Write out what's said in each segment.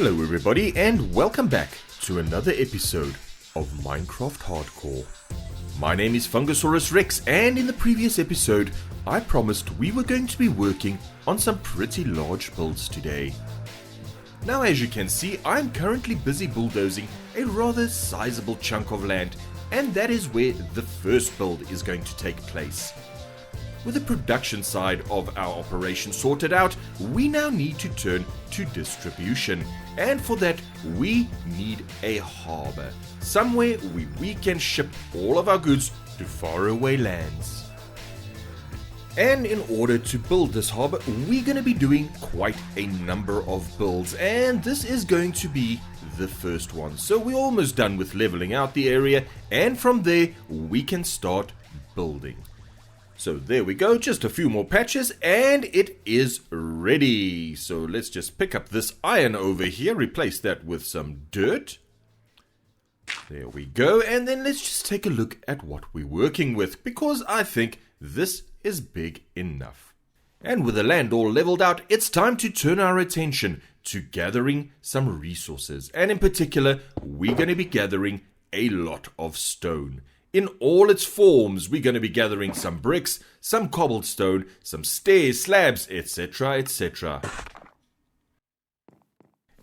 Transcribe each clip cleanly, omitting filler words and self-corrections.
Hello everybody and welcome back to another episode of Minecraft Hardcore. My name is Fungusaurus Rex, and in the previous episode I promised we were going to be working on some pretty large builds today. Now as you can see, I'm currently busy bulldozing a rather sizable chunk of land, and that is where the first build is going to take place. With the production side of our operation sorted out, we now need to turn to distribution. And for that, we need a harbor. Somewhere where we can ship all of our goods to faraway lands. And in order to build this harbor, we're going to be doing quite a number of builds. And this is going to be the first one. So we're almost done with leveling out the area. And from there, we can start building. So there we go, just a few more patches and it is ready. So let's just pick up this iron over here, replace that with some dirt. There we go, and then let's just take a look at what we're working with, because I think this is big enough. And with the land all leveled out, it's time to turn our attention to gathering some resources. And in particular, we're going to be gathering a lot of stone. In all its forms, we're going to be gathering some bricks, some cobblestone, some stairs, slabs, etc, etc.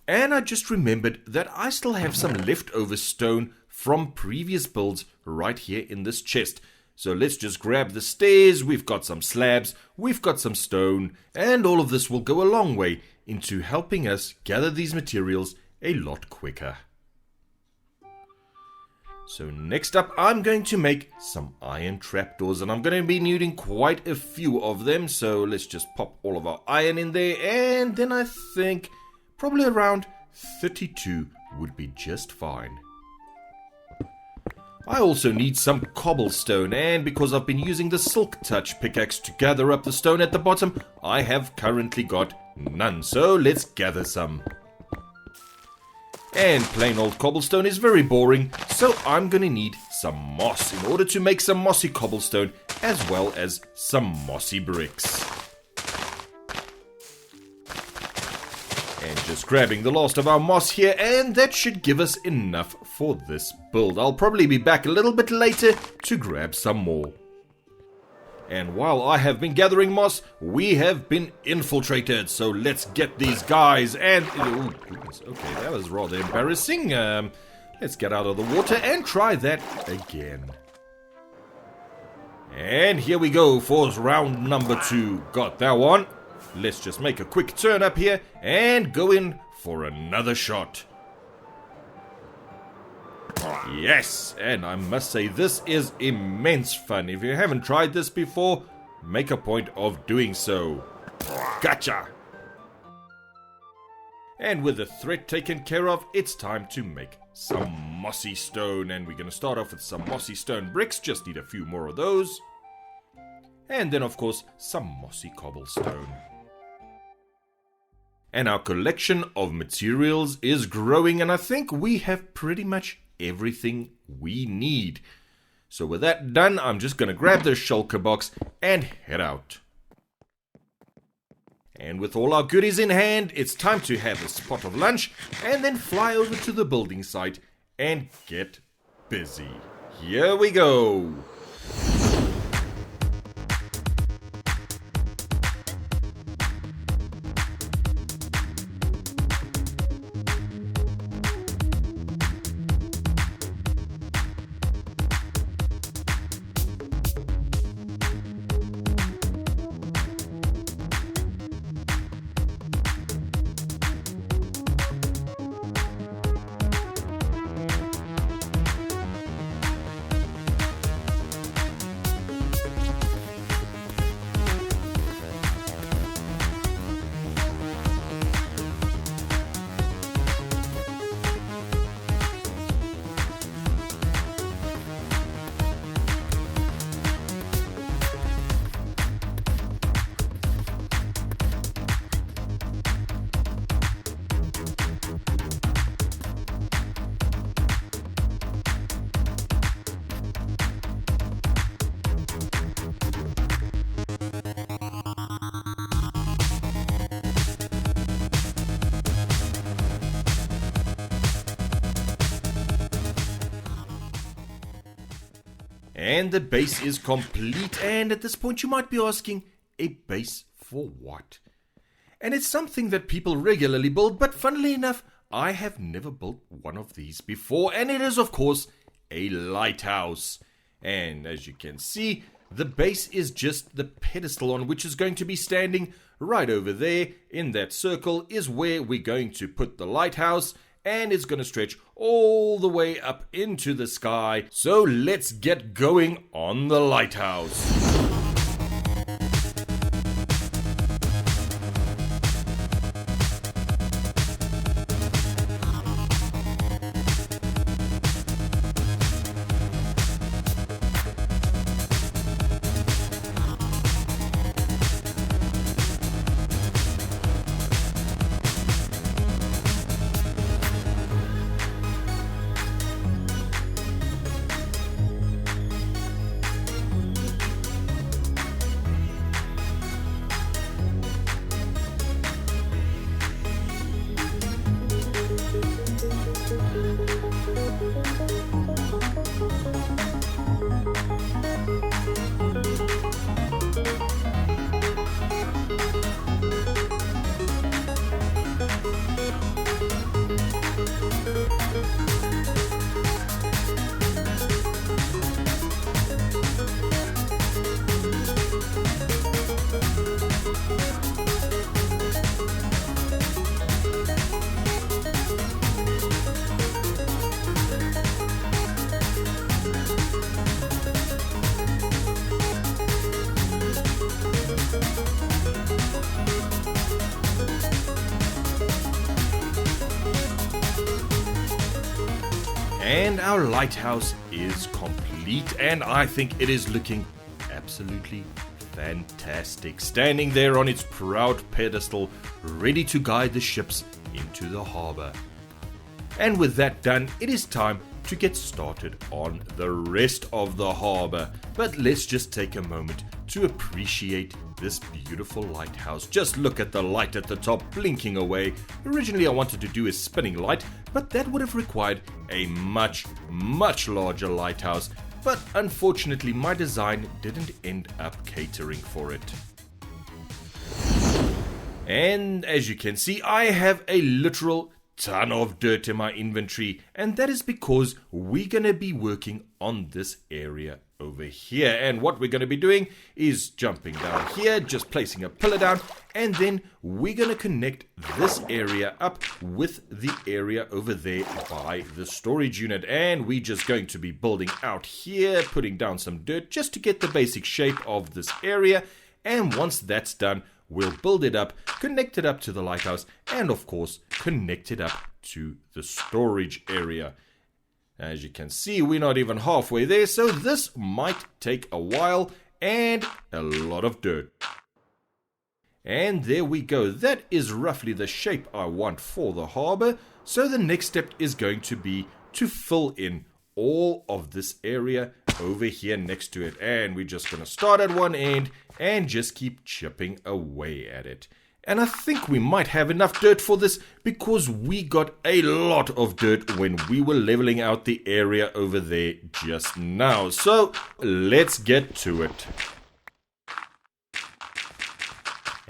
And I just remembered that I still have some leftover stone from previous builds right here in this chest. So let's just grab the stairs, we've got some slabs, we've got some stone, and all of this will go a long way into helping us gather these materials a lot quicker. So next up, I'm going to make some iron trapdoors, and I'm going to be needing quite a few of them. So let's just pop all of our iron in there, and then I think probably around 32 would be just fine. I also need some cobblestone, and because I've been using the Silk Touch pickaxe to gather up the stone at the bottom, I have currently got none. So let's gather some. And plain old cobblestone is very boring, so I'm going to need some moss in order to make some mossy cobblestone, as well as some mossy bricks. And just grabbing the last of our moss here, and that should give us enough for this build. I'll probably be back a little bit later to grab some more. And while I have been gathering moss, we have been infiltrated. So let's get these guys and... oh, goodness. Okay, that was rather embarrassing. Let's get out of the water and try that again. And here we go for round number 2. Got that one. Let's just make a quick turn up here and go in for another shot. Yes, and I must say this is immense fun. If you haven't tried this before, make a point of doing so. Gotcha! And with the threat taken care of, it's time to make some mossy stone. And we're going to start off with some mossy stone bricks. Just need a few more of those. And then of course, some mossy cobblestone. And our collection of materials is growing, and I think we have pretty much everything we need. So with that done, I'm just going to grab the shulker box and head out. And with all our goodies in hand, it's time to have a spot of lunch and then fly over to the building site and get busy. Here we go. And the base is complete, and at this point you might be asking, a base for what? And it's something that people regularly build, but funnily enough, I have never built one of these before, and it is of course a lighthouse. And as you can see, the base is just the pedestal on which is going to be standing. Right over there in that circle is where we're going to put the lighthouse, and it's going to stretch all the way up into the sky. So let's get going on the lighthouse. And our lighthouse is complete, and I think it is looking absolutely fantastic, standing there on its proud pedestal, ready to guide the ships into the harbor. And with that done, it is time to get started on the rest of the harbor. But let's just take a moment to appreciate this beautiful lighthouse. Just look at the light at the top blinking away. Originally I wanted to do a spinning light, but that would have required a much larger lighthouse. But unfortunately my design didn't end up catering for it. And as you can see, I have a literal ton of dirt in my inventory, and that is because we're going to be working on this area over here. And what we're going to be doing is jumping down here, just placing a pillar down, and then we're going to connect this area up with the area over there by the storage unit. And we're just going to be building out here, putting down some dirt just to get the basic shape of this area. And once that's done, we'll build it up, connect it up to the lighthouse, and of course connect it up to the storage area. As you can see, we're not even halfway there, so this might take a while and a lot of dirt. And there we go. That is roughly the shape I want for the harbor. So the next step is going to be to fill in all of this area over here next to it. And we're just going to start at one end and just keep chipping away at it. And I think we might have enough dirt for this because we got a lot of dirt when we were leveling out the area over there just now. So let's get to it.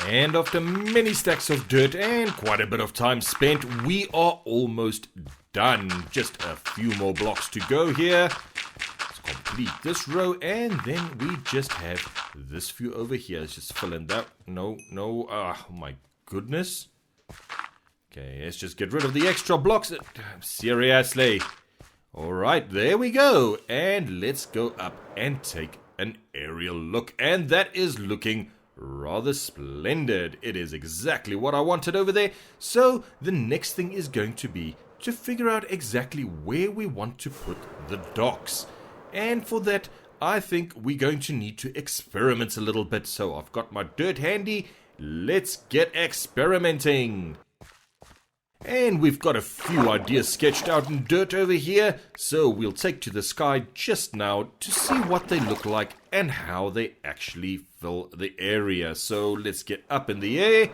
And after many stacks of dirt and quite a bit of time spent, we are almost done. Just a few more blocks to go here. Let's complete this row, and then we just have this few over here. Let's just fill in that. No. Oh my goodness. Okay, let's just get rid of the extra blocks. Seriously. Alright, there we go. And let's go up and take an aerial look. And that is looking rather splendid. It is exactly what I wanted over there. So the next thing is going to be to figure out exactly where we want to put the docks. And for that, I think we're going to need to experiment a little bit. So I've got my dirt handy. Let's get experimenting. And we've got a few ideas sketched out in dirt over here. So we'll take to the sky just now to see what they look like and how they actually fill the area. So let's get up in the air.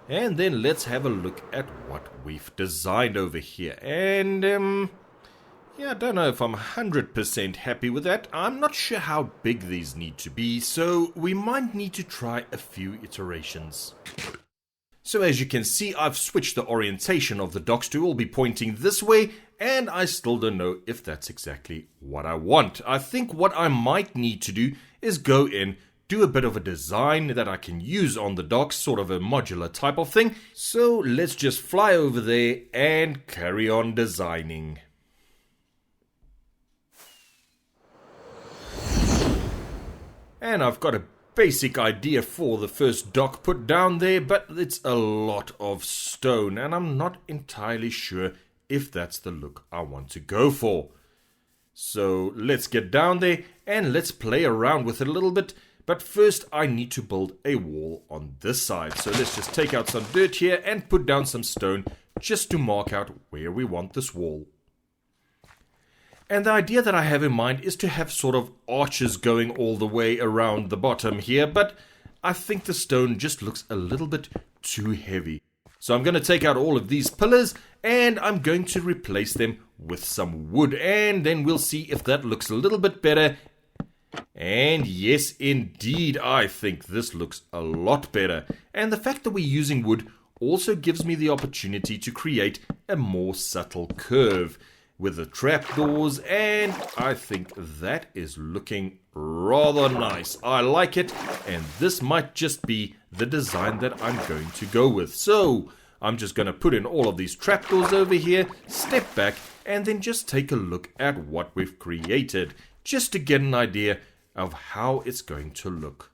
And then let's have a look at what we've designed over here. And Yeah, I don't know if I'm 100% happy with that. I'm not sure how big these need to be, so we might need to try a few iterations. So as you can see, I've switched the orientation of the docks to all be pointing this way, and I still don't know if that's exactly what I want. I think what I might need to do is go in, do a bit of a design that I can use on the docks, sort of a modular type of thing. So let's just fly over there and carry on designing. And I've got a basic idea for the first dock put down there, but it's a lot of stone and I'm not entirely sure if that's the look I want to go for. So let's get down there and let's play around with it a little bit, but first I need to build a wall on this side. So let's just take out some dirt here and put down some stone just to mark out where we want this wall. And the idea that I have in mind is to have sort of arches going all the way around the bottom here, but I think the stone just looks a little bit too heavy. So I'm going to take out all of these pillars and I'm going to replace them with some wood, and then we'll see if that looks a little bit better. And yes, indeed, I think this looks a lot better. And the fact that we're using wood also gives me the opportunity to create a more subtle curve with the trapdoors, and I think that is looking rather nice. I like it, and this might just be the design that I'm going to go with. So I'm just going to put in all of these trapdoors over here, step back, and then just take a look at what we've created, just to get an idea of how it's going to look.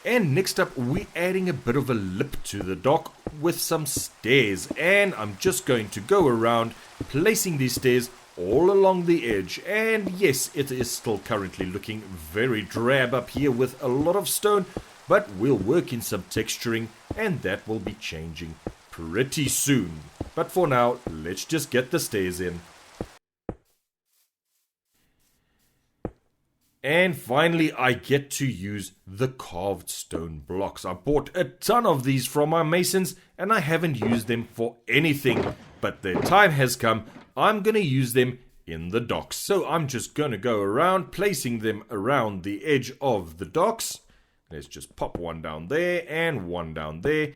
And next up, we're adding a bit of a lip to the dock with some stairs, and I'm just going to go around placing these stairs all along the edge. And yes, it is still currently looking very drab up here with a lot of stone, but we'll work in some texturing and that will be changing pretty soon. But for now, let's just get the stairs in. And finally, I get to use the carved stone blocks. I bought a ton of these from my masons and I haven't used them for anything, but their time has come. I'm going to use them in the docks. So I'm just going to go around placing them around the edge of the docks. Let's just pop one down there and one down there.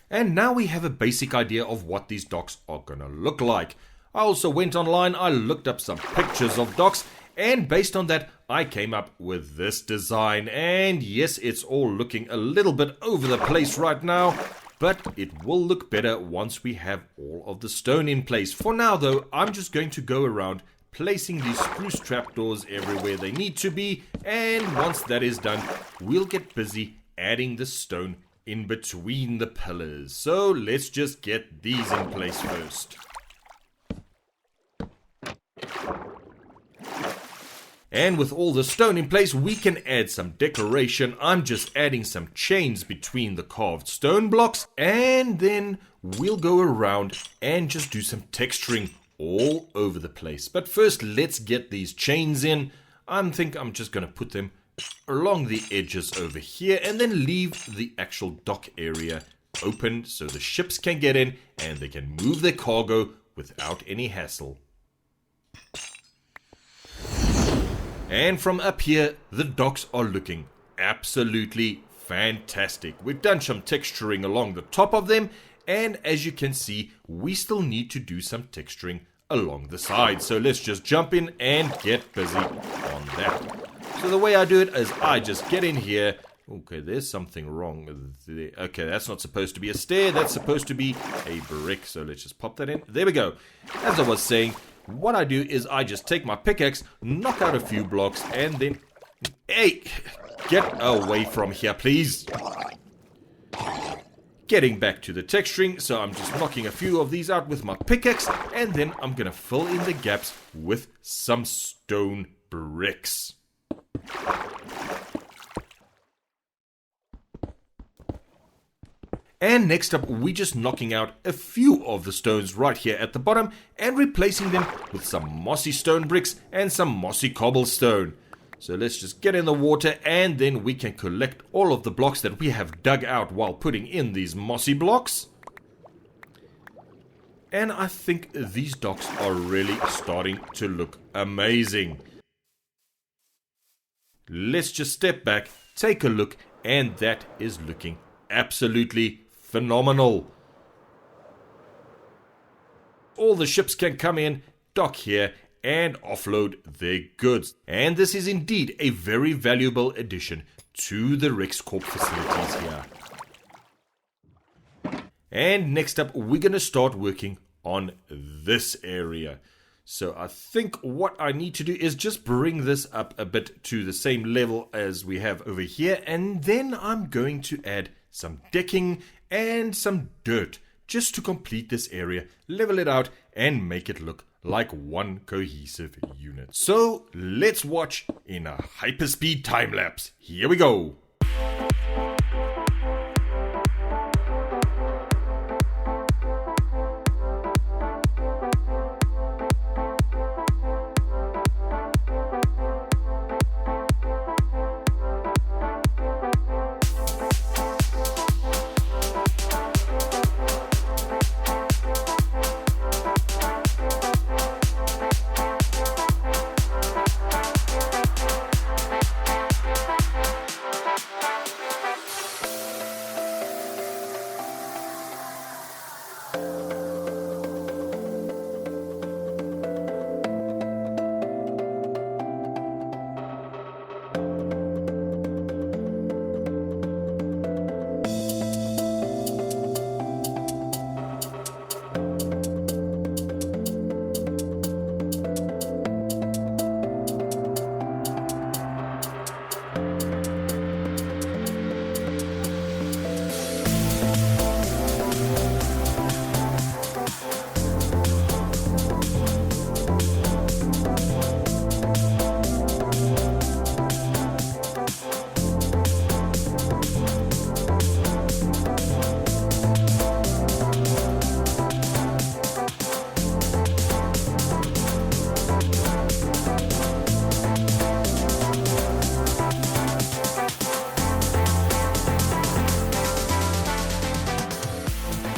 And now we have a basic idea of what these docks are going to look like. I also went online, I looked up some pictures of docks, and based on that, I came up with this design. And yes, it's all looking a little bit over the place right now, but it will look better once we have all of the stone in place. For now though, I'm just going to go around placing these spruce trapdoors everywhere they need to be, and once that is done, we'll get busy adding the stone in between the pillars. So let's just get these in place first. And with all the stone in place, we can add some decoration. I'm just adding some chains between the carved stone blocks, and then we'll go around and just do some texturing all over the place. But first, let's get these chains in. I think I'm just going to put them along the edges over here and then leave the actual dock area open so the ships can get in and they can move their cargo without any hassle. And from up here, the docks are looking absolutely fantastic. We've done some texturing along the top of them, and as you can see, we still need to do some texturing along the sides. So let's just jump in and get busy on that. So the way I do it is I just get in here. Okay, there's something wrong there. Okay, that's not supposed to be a stair, that's supposed to be a brick. So let's just pop that in. There we go. As I was saying, what I do is I just take my pickaxe, knock out a few blocks, and then... Hey! Get away from here, please! Getting back to the texturing, so I'm just knocking a few of these out with my pickaxe, and then I'm gonna fill in the gaps with some stone bricks. And next up, we're just knocking out a few of the stones right here at the bottom and replacing them with some mossy stone bricks and some mossy cobblestone. So let's just get in the water and then we can collect all of the blocks that we have dug out while putting in these mossy blocks. and I think these docks are really starting to look amazing. Let's just step back, take a look, and that is looking absolutely phenomenal. All the ships can come in, dock here, and offload their goods. And this is indeed a very valuable addition to the Rex Corp facilities here. And next up, we're going to start working on this area. So I think what I need to do is just bring this up a bit to the same level as we have over here. And then I'm going to add some decking and some dirt just to complete this area, level it out, and make it look like one cohesive unit. So let's watch in a hyperspeed time lapse. Here we go.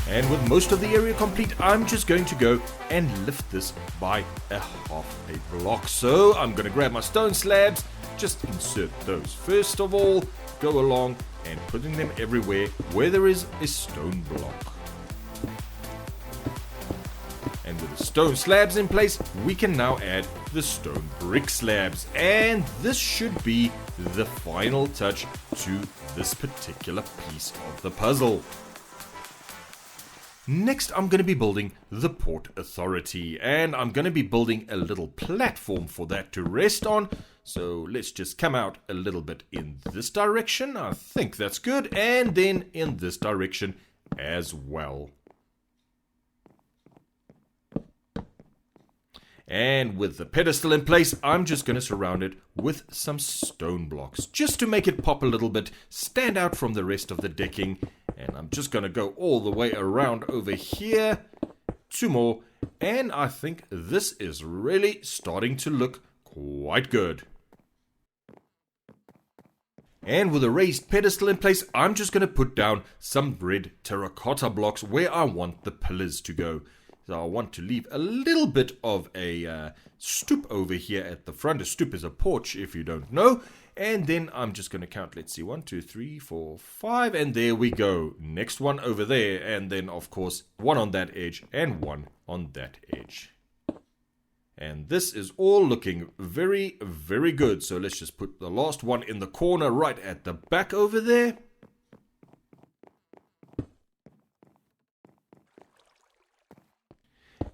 And with most of the area complete, I'm just going to go and lift this by a half a block. So I'm going to grab my stone slabs, just insert those first of all, go along and putting them everywhere where there is a stone block. And with the stone slabs in place, we can now add the stone brick slabs. And this should be the final touch to this particular piece of the puzzle. Next, I'm going to be building the Port Authority, and I'm going to be building a little platform for that to rest on. So let's just come out a little bit in this direction. I think that's good. And then in this direction as well. And with the pedestal in place, I'm just going to surround it with some stone blocks, just to make it pop a little bit, stand out from the rest of the decking. And I'm just going to go all the way around over here, 2 more, and I think this is really starting to look quite good. And with a raised pedestal in place, I'm just going to put down some red terracotta blocks where I want the pillars to go. So I want to leave a little bit of a stoop over here at the front. A stoop is a porch, if you don't know. And then I'm just going to count, let's see, 1, 2, 3, 4, 5, and there we go. Next one over there, and then, of course, one on that edge and one on that edge. And this is all looking very, very good. So let's just put the last one in the corner right at the back over there.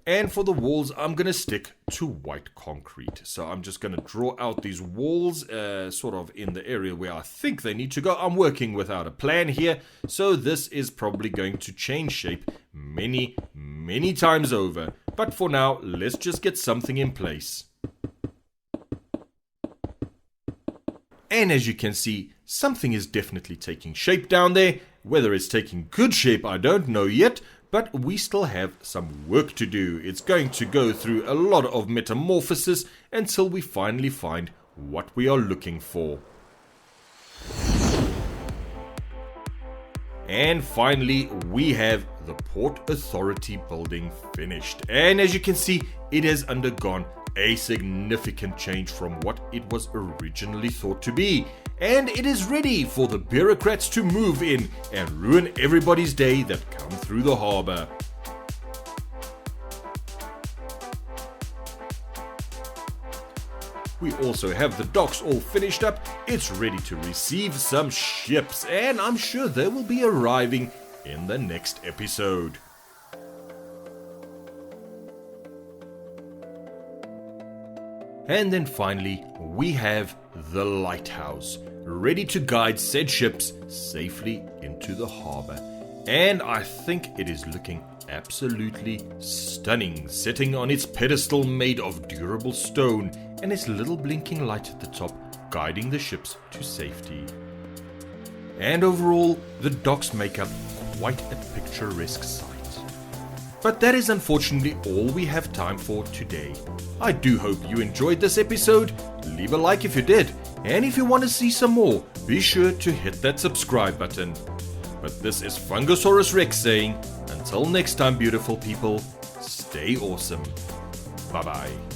And for the walls, I'm going to stick to white concrete. So I'm just going to draw out these walls sort of in the area where I think they need to go. I'm working without a plan here. So this is probably going to change shape many, many times over. But for now, let's just get something in place. And as you can see, something is definitely taking shape down there. Whether it's taking good shape, I don't know yet. But we still have some work to do. It's going to go through a lot of metamorphosis until we finally find what we are looking for. And finally, we have the Port Authority building finished. And as you can see, it has undergone a significant change from what it was originally thought to be. And it is ready for the bureaucrats to move in and ruin everybody's day that come through the harbour. We also have the docks all finished up. It's ready to receive some ships, and I'm sure they will be arriving in the next episode. And then finally, we have the lighthouse, ready to guide said ships safely into the harbour. And I think it is looking absolutely stunning, sitting on its pedestal made of durable stone and its little blinking light at the top, guiding the ships to safety. And overall, the docks make up quite a picturesque sight. But that is unfortunately all we have time for today. I do hope you enjoyed this episode. Leave a like if you did, and if you want to see some more, be sure to hit that subscribe button. But this is Fungusaurus Rex saying, until next time beautiful people, stay awesome. Bye bye.